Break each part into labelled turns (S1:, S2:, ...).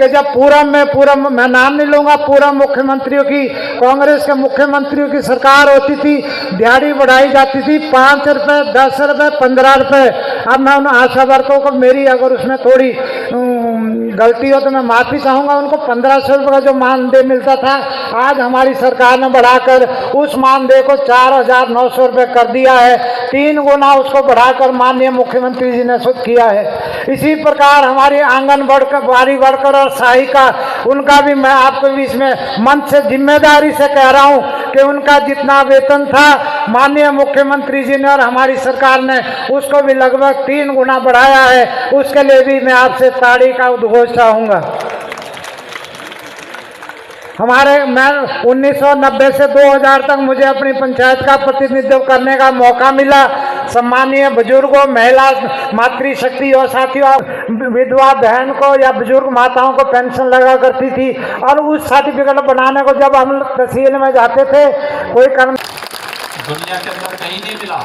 S1: कि जब पूरम मैं नाम नहीं लूंगा, पूरम मुख्यमंत्रियों की, कांग्रेस के मुख्यमंत्रियों की सरकार होती थी, दिहाड़ी बढ़ाई जाती थी 5 रुपए, 10 रुपए, 15 रुपए। अब मैं उन आशा वर्करों को, मेरी अगर उसमें थोड़ी गलती हो तो मैं माफी चाहूंगा, उनको 1500 रुपये का जो मानदेय मिलता था, आज हमारी सरकार ने बढ़ाकर उस मानदेय को 4900 रुपये कर दिया है। 3 गुना उसको बढ़ाकर माननीय मुख्यमंत्री जी ने शुद्ध किया है। इसी प्रकार हमारी आंगनबाड़ी वर्कर और सहायिका, उनका भी मैं आपके बीच में मन से जिम्मेदारी से कह रहा हूं कि उनका जितना वेतन था माननीय मुख्यमंत्री जी ने और हमारी सरकार ने उसको भी लगभग 3 गुना बढ़ाया है। उसके लिए भी मैं आपसे ताड़ी का उद्घोष चाहूंगा। मैं 1990 से 2000 तक मुझे अपनी पंचायत का प्रतिनिधित्व करने का मौका मिला। सम्मानीय बुजुर्गों, महिला मातृशक्ति और साथियों, विधवा बहन को या बुजुर्ग माताओं को पेंशन लगा करती थी, और उस सर्टिफिकेट बनाने को जब हम तहसील में जाते थे, कोई कर्म
S2: दुनिया के अंदर कहीं नहीं मिला,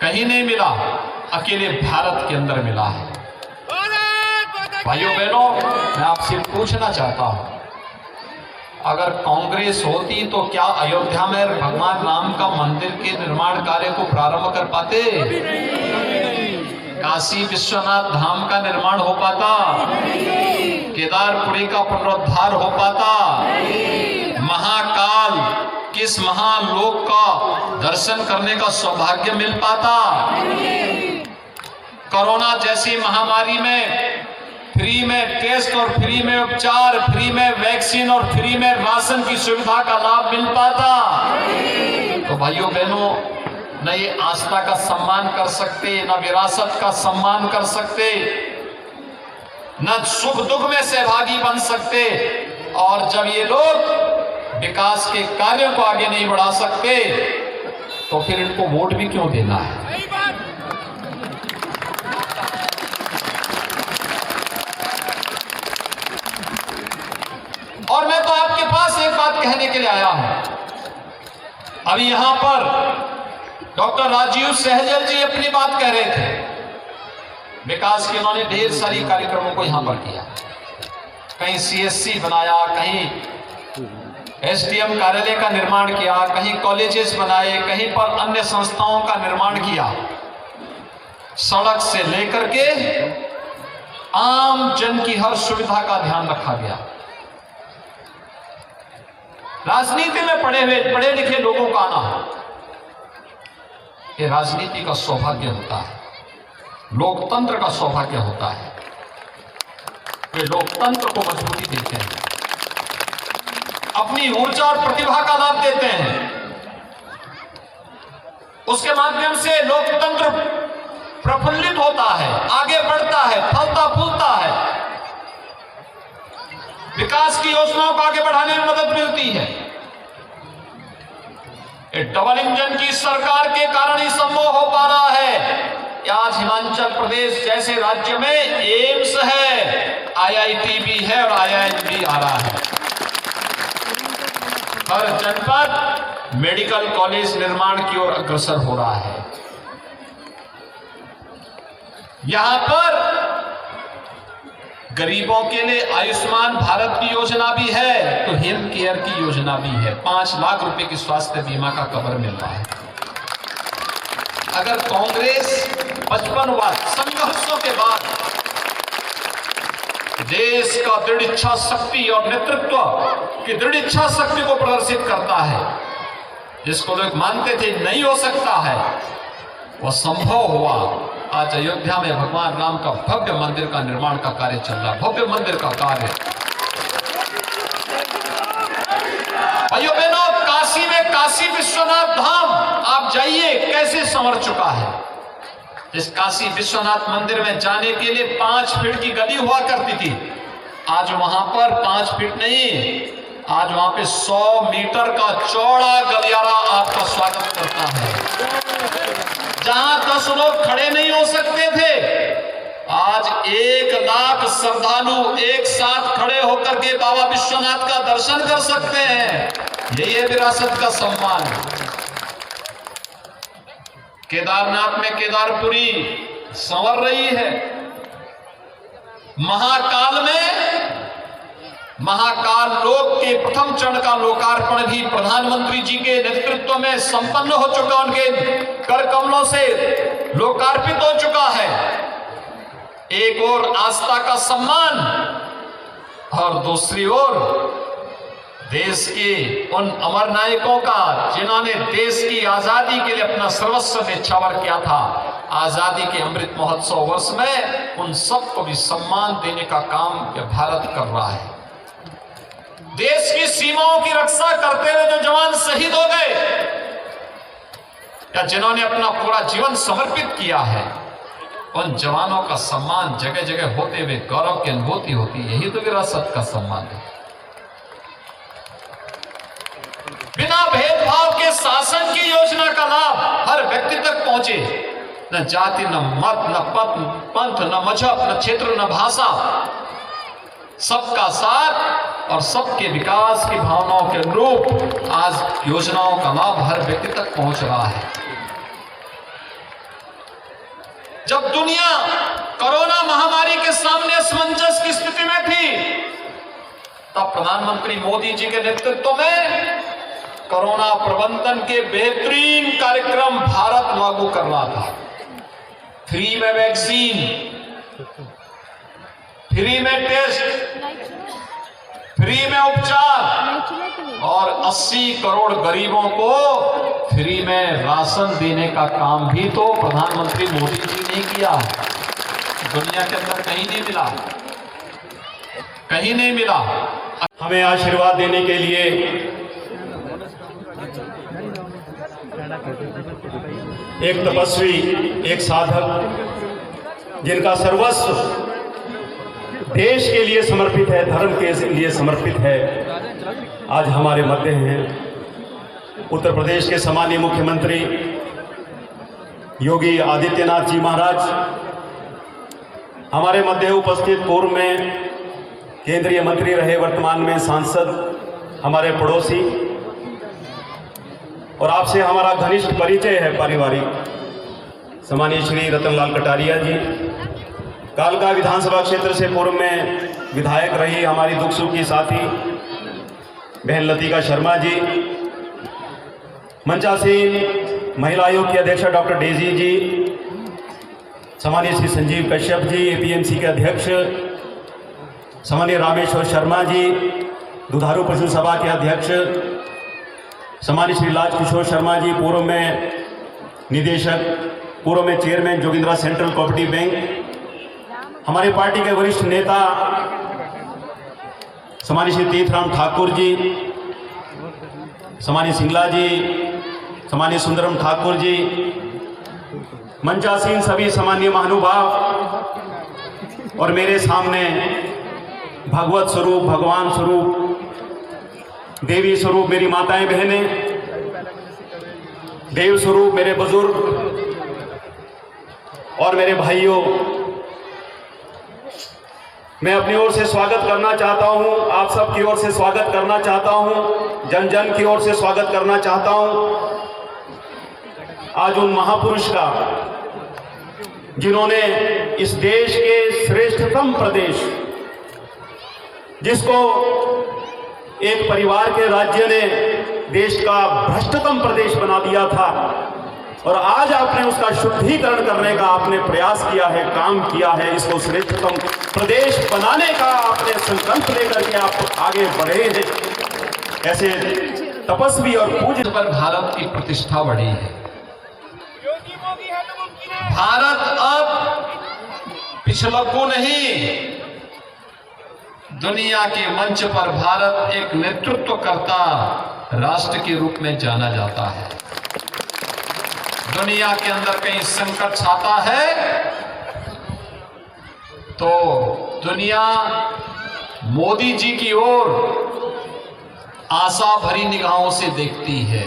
S2: कहीं नहीं मिला, अकेले भारत के अंदर मिला है। भाइयों बहनों, मैं आपसे पूछना चाहता हूं, अगर कांग्रेस होती तो क्या अयोध्या में भगवान राम का मंदिर के निर्माण कार्य को प्रारंभ कर पाते? काशी विश्वनाथ धाम का निर्माण हो पाता? केदारपुरी का पुनरुद्धार हो पाता? महाकाल किस महालोक का दर्शन करने का सौभाग्य मिल पाता? कोरोना जैसी महामारी में फ्री में टेस्ट और फ्री में उपचार, फ्री में वैक्सीन और फ्री में राशन की सुविधा का लाभ मिल पाता? तो भाइयों बहनों, न ये आस्था का सम्मान कर सकते, न विरासत का सम्मान कर सकते, न सुख दुख में सहभागी बन सकते, और जब ये लोग विकास के कार्यों को आगे नहीं बढ़ा सकते तो फिर इनको वोट भी क्यों देना है? और मैं तो आपके पास एक बात कहने के लिए आया हूं। अभी यहां पर डॉक्टर राजीव सहजल जी अपनी बात कह रहे थे। विकास के उन्होंने ढेर सारी कार्यक्रमों को यहां पर किया, कहीं सीएससी बनाया, कहीं एसडीएम कार्यालय का निर्माण किया, कहीं कॉलेजेस बनाए, कहीं पर अन्य संस्थाओं का निर्माण किया। सड़क से लेकर के आम जन की हर सुविधा का ध्यान रखा गया। राजनीति में पढ़े लिखे लोगों का आना, ये राजनीति का सौभाग्य होता है, लोकतंत्र का सौभाग्य होता है। वे लोकतंत्र को मजबूती देते हैं, अपनी ऊर्जा और प्रतिभा का लाभ देते हैं। उसके माध्यम से लोकतंत्र प्रफुल्लित होता है, आगे बढ़ता है, फलता फूलता है, विकास की योजनाओं को आगे बढ़ाने में मदद मिलती है। डबल इंजन की सरकार के कारण ही संभव हो पा रहा है कि आज हिमाचल प्रदेश जैसे राज्य में एम्स है, आईआईटी भी है और आईआईएम भी आ रहा है। हर जनपद मेडिकल कॉलेज निर्माण की ओर अग्रसर हो रहा है। यहां पर गरीबों के लिए आयुष्मान भारत की योजना भी है, तो हेल्थ केयर की योजना भी है। 5 लाख रुपए की स्वास्थ्य बीमा का कवर मिल रहा है। अगर कांग्रेस 55 वर्ष संघर्षों के बाद देश का दृढ़ इच्छा शक्ति और नेतृत्व की दृढ़ इच्छा शक्ति को प्रदर्शित करता है, जिसको लोग मानते थे नहीं हो सकता है, वह संभव हुआ। आज अयोध्या में भगवान राम का भव्य मंदिर का निर्माण का कार्य चल रहा है, भव्य मंदिर का कार्य। भाइयों बहनों, काशी में काशी विश्वनाथ धाम आप जाइए, कैसे संवर चुका है। इस काशी विश्वनाथ मंदिर में जाने के लिए 5 फीट की गली हुआ करती थी, आज वहां पर 5 फीट नहीं, आज वहां पे 100 मीटर का चौड़ा गलियारा आपका स्वागत करता है। जहां 10 लोग खड़े नहीं हो सकते थे, आज 1 लाख श्रद्धालु एक साथ खड़े होकर के बाबा विश्वनाथ का दर्शन कर सकते हैं। यही है विरासत का सम्मान। केदारनाथ में केदारपुरी संवर रही है, महाकाल में महाकाल लोक के प्रथम चरण का लोकार्पण भी प्रधानमंत्री जी के नेतृत्व में संपन्न हो चुका, उनके कर कमलों से लोकार्पित हो चुका है। एक और आस्था का सम्मान और दूसरी ओर देश के उन अमर नायकों का जिन्होंने देश की आजादी के लिए अपना सर्वस्व न्यौछावर किया था। आजादी के अमृत महोत्सव वर्ष में उन सबको भी सम्मान देने का काम भारत कर रहा है। देश की सीमाओं की रक्षा करते हुए जो जवान शहीद हो गए या जिन्होंने अपना पूरा जीवन समर्पित किया है, उन जवानों का सम्मान जगह जगह होते हुए गौरव की अनुभूति होती है। यही तो विरासत का सम्मान है। बिना भेदभाव के शासन की योजना का लाभ हर व्यक्ति तक पहुंचे, न जाति, न मत, न पंथ, न मजहब, न क्षेत्र, न भाषा, सबका साथ और सबके विकास की भावनाओं के अनुरूप आज योजनाओं का लाभ हर व्यक्ति तक पहुंच रहा है। जब दुनिया कोरोना महामारी के सामने असमंजस की स्थिति में थी, तब प्रधानमंत्री मोदी जी के नेतृत्व में कोरोना प्रबंधन के बेहतरीन कार्यक्रम भारत लागू कर रहा था। फ्री में वैक्सीन, फ्री में टेस्ट, फ्री में उपचार और 80 करोड़ गरीबों को फ्री में राशन देने का काम भी तो प्रधानमंत्री मोदी जी ने किया। दुनिया के अंदर कहीं नहीं मिला, कहीं नहीं मिला।
S3: हमें आशीर्वाद देने के लिए एक तपस्वी, एक साधक जिनका सर्वस्व देश के लिए समर्पित है, धर्म के लिए समर्पित है, आज हमारे मध्य हैं। उत्तर प्रदेश के सम्माननीय मुख्यमंत्री योगी आदित्यनाथ जी महाराज हमारे मध्य उपस्थित, पूर्व में केंद्रीय मंत्री रहे, वर्तमान में सांसद, हमारे पड़ोसी, और आपसे हमारा घनिष्ठ परिचय है पारिवारिक, सम्मानीय श्री रतनलाल कटारिया जी, कालका विधानसभा क्षेत्र से पूर्व में विधायक रही हमारी दुख सुख की साथी बहन लतिका शर्मा जी, मंचासीन महिला आयोग की अध्यक्ष डॉक्टर डेजी जी, सम्मानीय श्री संजीव कश्यप जी, एपीएमसी के अध्यक्ष सम्मानीय रामेश्वर शर्मा जी, दुधारू पशु सभा के अध्यक्ष सम्मानीय श्री लाज किशोर शर्मा जी, पूर्व में निदेशक, पूर्व में chairman Jogindra central cooperative bank, हमारी पार्टी के वरिष्ठ नेता सम्मानीय श्री तीर्थराम ठाकुर जी, सम्मानीय सिंगला जी, सम्मानीय सुंदरम ठाकुर जी, मंचासीन सभी सम्मानीय महानुभाव और मेरे सामने भगवत स्वरूप, भगवान स्वरूप, देवी स्वरूप मेरी माताएं बहनें, देव स्वरूप मेरे बुजुर्ग और मेरे भाइयों, मैं अपनी ओर से स्वागत करना चाहता हूं, आप सब की ओर से स्वागत करना चाहता हूं, जन जन की ओर से स्वागत करना चाहता हूं आज उन महापुरुष का जिन्होंने इस देश के श्रेष्ठतम प्रदेश, जिसको एक परिवार के राज्य ने देश का भ्रष्टतम प्रदेश बना दिया था, और आज आपने उसका शुद्धिकरण करने का आपने प्रयास किया है, काम किया है, इसको श्रेष्ठतम प्रदेश बनाने का आपने संकल्प लेकर के आप आगे बढ़े हैं। ऐसे तपस्वी और पूज्य
S2: पर भारत की प्रतिष्ठा बढ़ी है। भारत अब पिछलक्कू नहीं, दुनिया के मंच पर भारत एक नेतृत्वकर्ता राष्ट्र के रूप में जाना जाता है। दुनिया के अंदर कहीं संकट छाता है तो दुनिया मोदी जी की ओर आशा भरी निगाहों से देखती है।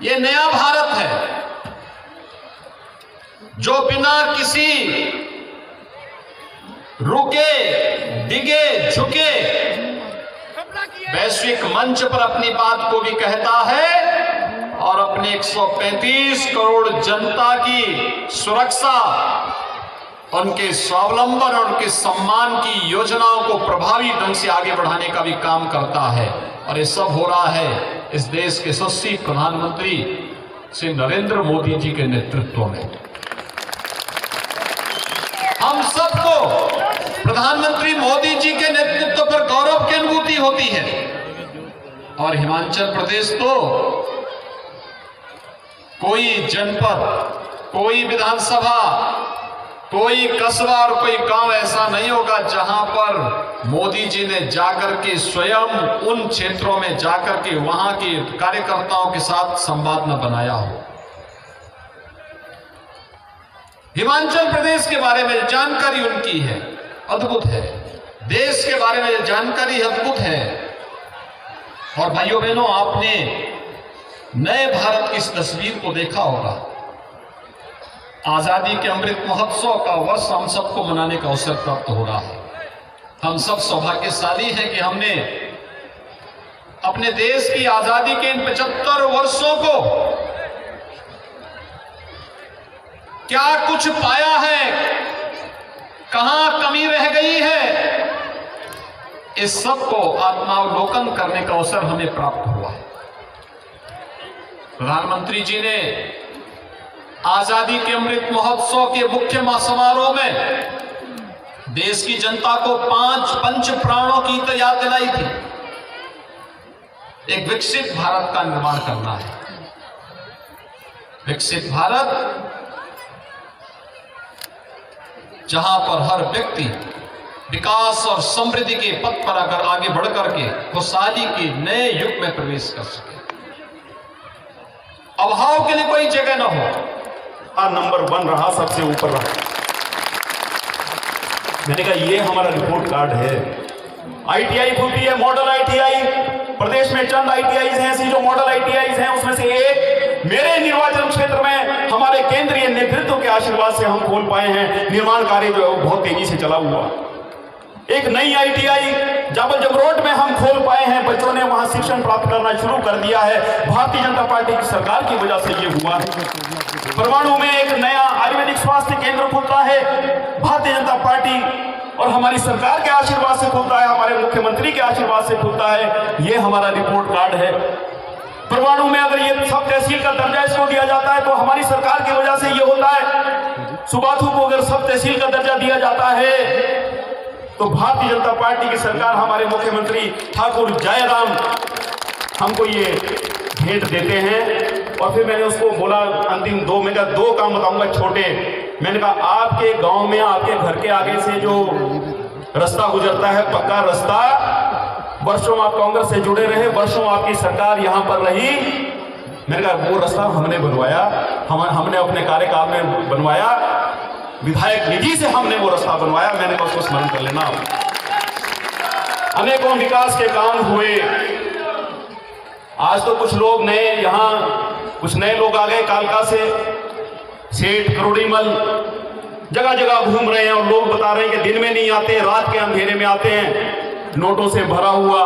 S2: ये नया भारत है जो बिना किसी रुके, डिगे, झुके वैश्विक मंच पर अपनी बात को भी कहता है और अपने 135 करोड़ जनता की सुरक्षा उनके स्वावलंबन और उनके सम्मान की योजनाओं को प्रभावी ढंग से आगे बढ़ाने का भी काम करता है। और ये सब हो रहा है इस देश के यशस्वी प्रधानमंत्री श्री नरेंद्र मोदी जी के नेतृत्व में। हम सबको प्रधानमंत्री मोदी जी के नेतृत्व पर गौरव की अनुभूति होती है। और हिमाचल प्रदेश तो कोई जनपद, कोई विधानसभा, कोई कस्बा और कोई गांव ऐसा नहीं होगा जहां पर मोदी जी ने जाकर के स्वयं उन क्षेत्रों में जाकर के वहां के कार्यकर्ताओं के साथ संवाद न बनाया हो। हिमाचल प्रदेश के बारे में जानकारी उनकी है, अद्भुत है। देश के बारे में जानकारी अद्भुत है। और भाइयों बहनों, आपने नए भारत की इस तस्वीर को देखा होगा। आजादी के अमृत महोत्सव का वर्ष हम सबको मनाने का अवसर प्राप्त हो रहा है। हम सब सौभाग्यशाली हैं कि हमने अपने देश की आजादी के इन 75 वर्षों को क्या कुछ पाया है, कहां कमी रह गई है, इस सब को आत्मावलोकन करने का अवसर हमें प्राप्त हुआ है। प्रधानमंत्री जी ने आजादी के अमृत महोत्सव के मुख्य समारोह में देश की जनता को 5 पंच प्राणों की तो याद दिलाई थी। एक विकसित भारत का निर्माण करना है। विकसित भारत जहां पर हर व्यक्ति विकास और समृद्धि के पथ पर अगर आगे बढ़ करके खुशहाली के नए युग में प्रवेश कर सके, अभाव के लिए कोई जगह न हो।
S3: नंबर 1 रहा, सबसे ऊपर रहा। मैंने कहा ये हमारा रिपोर्ट कार्ड है। आईटीआई खुलती है, मॉडल आईटीआई। प्रदेश में चंद आईटीआई हैं ऐसी जो मॉडल आईटीआई हैं, उसमें से एक मेरे निर्वाचन क्षेत्र में हमारे केंद्रीय नेतृत्व के आशीर्वाद से हम खोल पाए हैं। निर्माण कार्य जो है बहुत तेजी से चला हुआ। एक नई आईटीआई जाबल जमरोड में हम खोल पाए हैं। बच्चों ने वहां शिक्षण प्राप्त करना शुरू कर दिया है। भारतीय जनता पार्टी की सरकार की वजह से ये हुआ है। परमाणु में एक नया आयुर्वेदिक स्वास्थ्य केंद्र खुलता है। भारतीय जनता पार्टी और हमारी सरकार के आशीर्वाद से खुलता है, हमारे मुख्यमंत्री के आशीर्वाद से खुलता है। ये हमारा रिपोर्ट कार्ड है। परमाणु में अगर ये सब तहसील का दर्जा इसको दिया जाता है तो हमारी सरकार की वजह से ये होता है। सुबाथू को अगर सब तहसील का दर्जा दिया जाता है तो भारतीय जनता पार्टी की सरकार, हमारे मुख्यमंत्री ठाकुर जयराम हमको ये भेंट देते हैं। और फिर मैंने उसको बोला अंतिम 2 में 2 काम बताऊंगा छोटे। मैंने कहा आपके गांव में आपके घर के आगे से जो रास्ता गुजरता है, पक्का रास्ता, वर्षों आप कांग्रेस से जुड़े रहे, वर्षों आपकी सरकार यहां पर रही। मैंने कहा वो रास्ता हमने बनवाया, हमने अपने कार्यकाल में बनवाया, विधायक निधि से हमने वो रास्ता बनवाया। मैंने कहा उसको स्मरण कर लेना। अनेकों विकास के काम हुए। आज तो कुछ लोग नए, यहाँ कुछ नए लोग आ गए कालका से, सेठ करोड़ीमल जगह जगह घूम रहे हैं और लोग बता रहे हैं कि दिन में नहीं आते, रात के अंधेरे में आते हैं, नोटों से भरा हुआ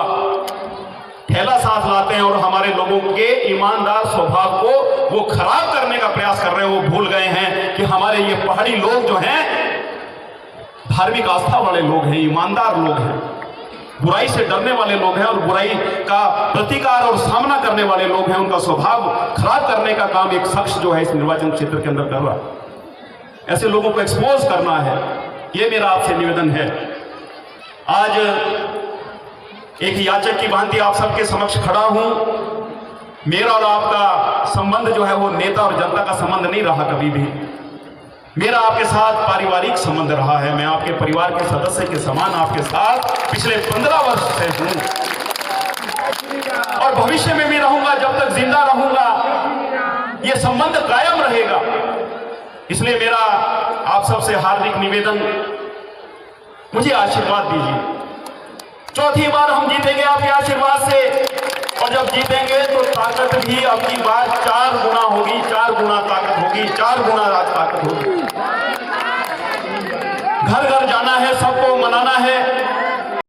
S3: ठेला साथ लाते हैं और हमारे लोगों के ईमानदार स्वभाव को वो खराब करने का प्रयास कर रहे हैं। वो भूल गए हैं कि हमारे ये पहाड़ी लोग जो हैं धार्मिक आस्था वाले लोग हैं, ईमानदार लोग हैं, बुराई से डरने वाले लोग हैं और बुराई का प्रतिकार और सामना करने वाले लोग हैं। उनका स्वभाव खराब करने का काम एक शख्स जो है इस निर्वाचन क्षेत्र के अंदर कर रहा है। ऐसे लोगों को एक्सपोज करना है, ये मेरा आपसे निवेदन है। आज एक याचक की भांति आप सबके समक्ष खड़ा हूं। मेरा और आपका संबंध जो है वो नेता और जनता का संबंध नहीं रहा कभी भी। मेरा आपके साथ पारिवारिक संबंध रहा है। मैं आपके परिवार के सदस्य के समान आपके साथ पिछले 15 वर्ष से हूं और भविष्य में भी रहूंगा। जब तक जिंदा रहूंगा ये संबंध कायम रहेगा। इसलिए मेरा आप सबसे हार्दिक निवेदन, मुझे आशीर्वाद दीजिए। चौथी बार हम जीतेंगे आपके आशीर्वाद से और जब जीतेंगे तो ताकत भी आपकी बार 4 गुना होगी, 4 गुना ताकत होगी, 4 गुना राज ताकत होगी। घर घर जाना है, सब